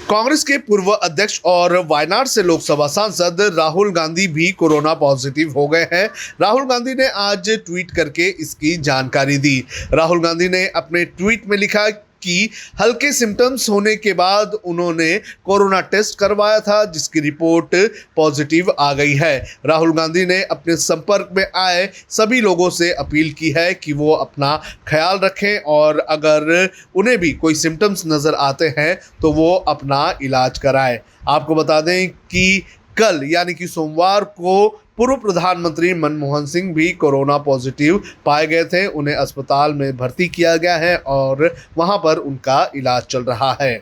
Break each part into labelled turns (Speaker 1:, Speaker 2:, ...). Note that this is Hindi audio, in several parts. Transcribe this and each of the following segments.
Speaker 1: कांग्रेस के पूर्व अध्यक्ष और वायनाड से लोकसभा सांसद राहुल गांधी भी कोरोना पॉजिटिव हो गए हैं। राहुल गांधी ने आज ट्वीट करके इसकी जानकारी दी। राहुल गांधी ने अपने ट्वीट में लिखा कि हल्के सिम्टम्स होने के बाद उन्होंने कोरोना टेस्ट करवाया था, जिसकी रिपोर्ट पॉजिटिव आ गई है। राहुल गांधी ने अपने संपर्क में आए सभी लोगों से अपील की है कि वो अपना ख्याल रखें और अगर उन्हें भी कोई सिम्टम्स नज़र आते हैं तो वो अपना इलाज कराएं। आपको बता दें कि कल यानी कि सोमवार को पूर्व प्रधानमंत्री मनमोहन सिंह भी कोरोना पॉजिटिव पाए गए थे। उन्हें अस्पताल में भर्ती किया गया है और वहां पर उनका इलाज चल रहा है।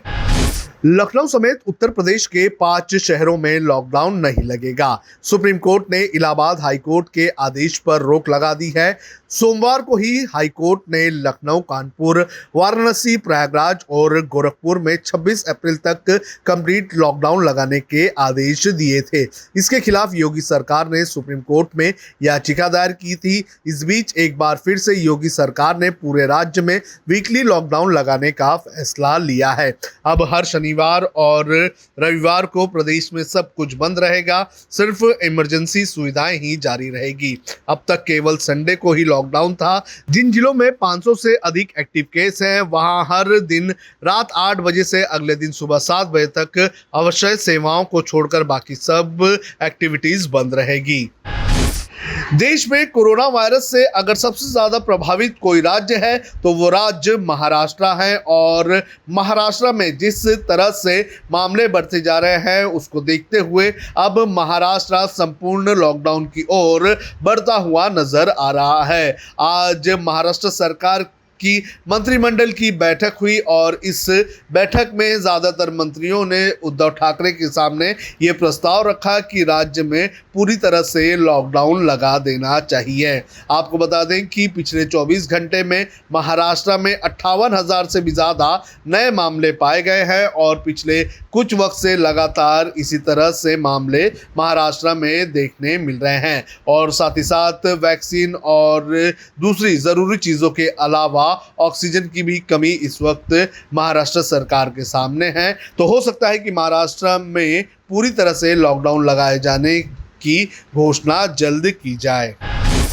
Speaker 1: लखनऊ समेत उत्तर प्रदेश के 5 शहरों में लॉकडाउन नहीं लगेगा। सुप्रीम कोर्ट ने इलाहाबाद हाई कोर्ट के आदेश पर रोक लगा दी है। सोमवार को ही हाई कोर्ट ने लखनऊ, कानपुर, वाराणसी, प्रयागराज और गोरखपुर में 26 अप्रैल तक कंप्लीट लॉकडाउन लगाने के आदेश दिए थे। इसके खिलाफ योगी सरकार ने सुप्रीम कोर्ट में याचिका दायर की थी। इस बीच एक बार फिर से योगी सरकार ने पूरे राज्य में वीकली लॉकडाउन लगाने का फैसला लिया है। अब हर शनिवार और रविवार को प्रदेश में सब कुछ बंद रहेगा, सिर्फ इमरजेंसी सुविधाएं ही जारी रहेगी। अब तक केवल संडे को ही लॉकडाउन था। जिन जिलों में 500 से अधिक एक्टिव केस हैं, वहां हर दिन रात 8 बजे से अगले दिन सुबह 7 बजे तक आवश्यक सेवाओं को छोड़कर बाकी सब एक्टिविटीज बंद रहेगी। देश में कोरोना वायरस से अगर सबसे ज्यादा प्रभावित कोई राज्य है तो वो राज्य महाराष्ट्र है और महाराष्ट्र में जिस तरह से मामले बढ़ते जा रहे हैं उसको देखते हुए अब महाराष्ट्र संपूर्ण लॉकडाउन की ओर बढ़ता हुआ नजर आ रहा है। आज महाराष्ट्र सरकार की मंत्रिमंडल की बैठक हुई और इस बैठक में ज़्यादातर मंत्रियों ने उद्धव ठाकरे के सामने ये प्रस्ताव रखा कि राज्य में पूरी तरह से लॉकडाउन लगा देना चाहिए। आपको बता दें कि पिछले 24 घंटे में महाराष्ट्र में 58,000 से भी ज़्यादा नए मामले पाए गए हैं और पिछले कुछ वक्त से लगातार इसी तरह से मामले महाराष्ट्र में देखने मिल रहे हैं और साथ ही साथ वैक्सीन और दूसरी ज़रूरी चीज़ों के अलावा ऑक्सीजन की भी कमी इस वक्त महाराष्ट्र सरकार के सामने है। तो हो सकता है कि महाराष्ट्र में पूरी तरह से लॉकडाउन लगाए जाने की घोषणा जल्द की जाए।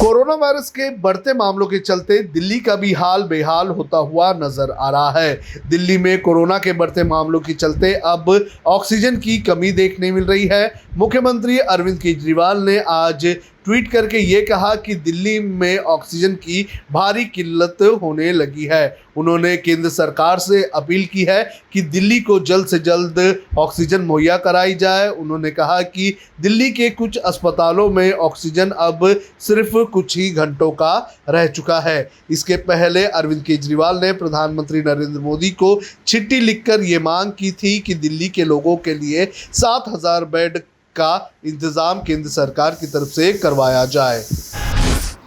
Speaker 1: कोरोना वायरस के बढ़ते मामलों के चलते दिल्ली का भी हाल बेहाल होता हुआ नजर आ रहा है। दिल्ली में कोरोना के बढ़ते मामलों के चलते अब ऑक्सीजन की कमी देखने मिल रही है। मुख्यमंत्री अरविंद केजरीवाल ने आज ट्वीट करके ये कहा कि दिल्ली में ऑक्सीजन की भारी किल्लत होने लगी है। उन्होंने केंद्र सरकार से अपील की है कि दिल्ली को जल्द से जल्द ऑक्सीजन मुहैया कराई जाए। उन्होंने कहा कि दिल्ली के कुछ अस्पतालों में ऑक्सीजन अब सिर्फ कुछ ही घंटों का रह चुका है। इसके पहले अरविंद केजरीवाल ने प्रधानमंत्री नरेंद्र मोदी को चिट्ठी लिखकर ये मांग की थी कि दिल्ली के लोगों के लिए 7,000 बेड का इंतजाम केंद्र सरकार की तरफ से करवाया जाए।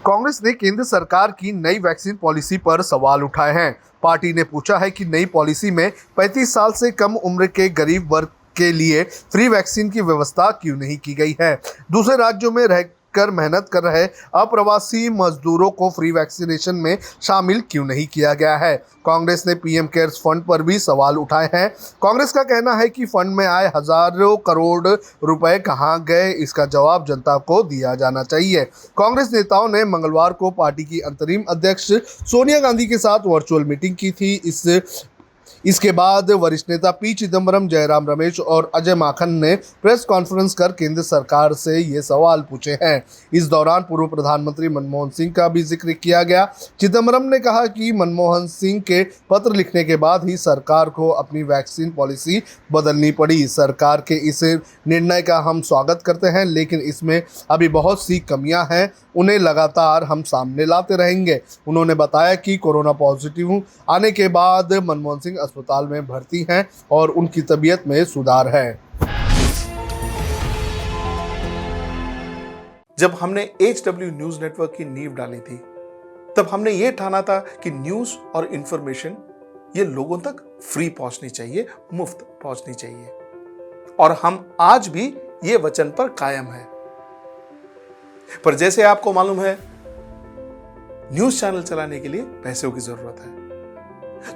Speaker 1: कांग्रेस ने केंद्र सरकार की नई वैक्सीन पॉलिसी पर सवाल उठाए हैं। पार्टी ने पूछा है कि नई पॉलिसी में 35 साल से कम उम्र के गरीब वर्ग के लिए फ्री वैक्सीन की व्यवस्था क्यों नहीं की गई है। दूसरे राज्यों में रहकर मेहनत कर रहे अप्रवासी मजदूरों को फ्री वैक्सीनेशन में शामिल क्यों नहीं किया गया है। कांग्रेस ने पीएम केयर्स फंड पर भी सवाल उठाए हैं। कांग्रेस का कहना है कि फंड में आए हजारों करोड़ रुपए कहां गए, इसका जवाब जनता को दिया जाना चाहिए। कांग्रेस नेताओं ने मंगलवार को पार्टी की अंतरिम अध्यक्ष सोनिया गांधी के साथ वर्चुअल मीटिंग की थी। इसके बाद वरिष्ठ नेता पी चिदम्बरम, जयराम रमेश और अजय माकन ने प्रेस कॉन्फ्रेंस कर केंद्र सरकार से ये सवाल पूछे हैं। इस दौरान पूर्व प्रधानमंत्री मनमोहन सिंह का भी जिक्र किया गया। चिदम्बरम ने कहा कि मनमोहन सिंह के पत्र लिखने के बाद ही सरकार को अपनी वैक्सीन पॉलिसी बदलनी पड़ी। सरकार के इस निर्णय का हम स्वागत करते हैं, लेकिन इसमें अभी बहुत सी कमियां हैं, उन्हें लगातार हम सामने लाते रहेंगे। उन्होंने बताया कि कोरोना पॉजिटिव आने के बाद मनमोहन सिंह अस्पताल में भर्ती हैं और उनकी तबीयत में सुधार है।
Speaker 2: जब हमने HW न्यूज नेटवर्क की नींव डाली थी, तब हमने ये ठाना था कि न्यूज और इंफॉर्मेशन ये लोगों तक फ्री पहुंचनी चाहिए, मुफ्त पहुंचनी चाहिए, और हम आज भी ये वचन पर कायम हैं। पर जैसे आपको मालूम है, न्यूज चैनल चलाने के लिए पैसों की जरूरत है।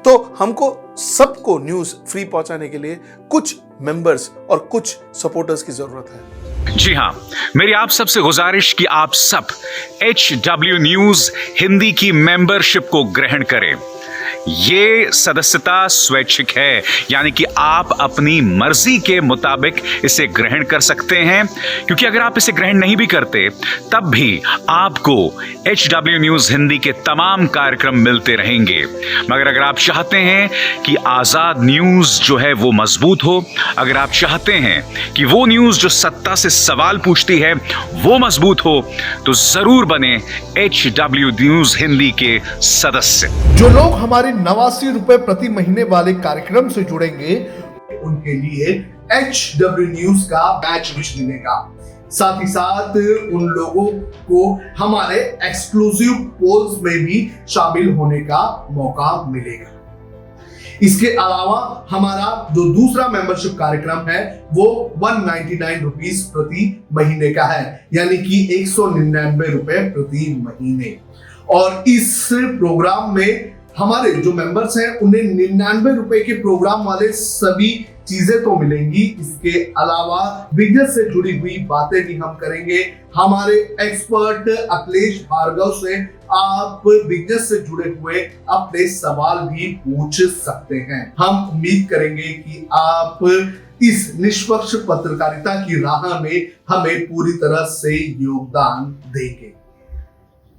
Speaker 2: तो हमको सबको न्यूज फ्री पहुंचाने के लिए कुछ मेंबर्स और कुछ सपोर्टर्स की जरूरत है।
Speaker 3: जी हां, मेरी आप सबसे गुजारिश कि आप सब HW न्यूज हिंदी की मेंबरशिप को ग्रहण करें। ये सदस्यता स्वैच्छिक है, यानी कि आप अपनी मर्जी के मुताबिक इसे ग्रहण कर सकते हैं, क्योंकि अगर आप इसे ग्रहण नहीं भी करते तब भी आपको HW न्यूज हिंदी के तमाम कार्यक्रम मिलते रहेंगे। मगर अगर आप चाहते हैं कि आजाद न्यूज जो है वो मजबूत हो, अगर आप चाहते हैं कि वो न्यूज जो सत्ता से सवाल पूछती है वो मजबूत हो, तो जरूर बने HW न्यूज हिंदी के सदस्य।
Speaker 1: जो लोग हमारे 89 रुपए प्रति महीने वाले कार्यक्रम से जुड़ेंगे उनके लिए HW न्यूज का बैच विश मिलेगा। साथ ही साथ उन लोगों को हमारे एक्सक्लूसिव पोल्स में भी शामिल होने का मौका मिलेगा। इसके अलावा हमारा जो दूसरा मेंबरशिप कार्यक्रम है वो 199 रुपीस प्रति महीने का है, यानी कि 199 रुपए प्रति महीने। और इस प्रोग्राम में हमारे जो मेंबर्स हैं उन्हें 99 रुपए के प्रोग्राम वाले सभी चीजें तो मिलेंगी। इसके अलावा बिजनेस से जुड़ी हुई बातें भी हम करेंगे। हमारे एक्सपर्ट अखिलेश भार्गव से आप बिजनेस से जुड़े हुए अपने सवाल भी पूछ सकते हैं। हम उम्मीद करेंगे कि आप इस निष्पक्ष पत्रकारिता की राह में हमें पूरी तरह से योगदान देंगे।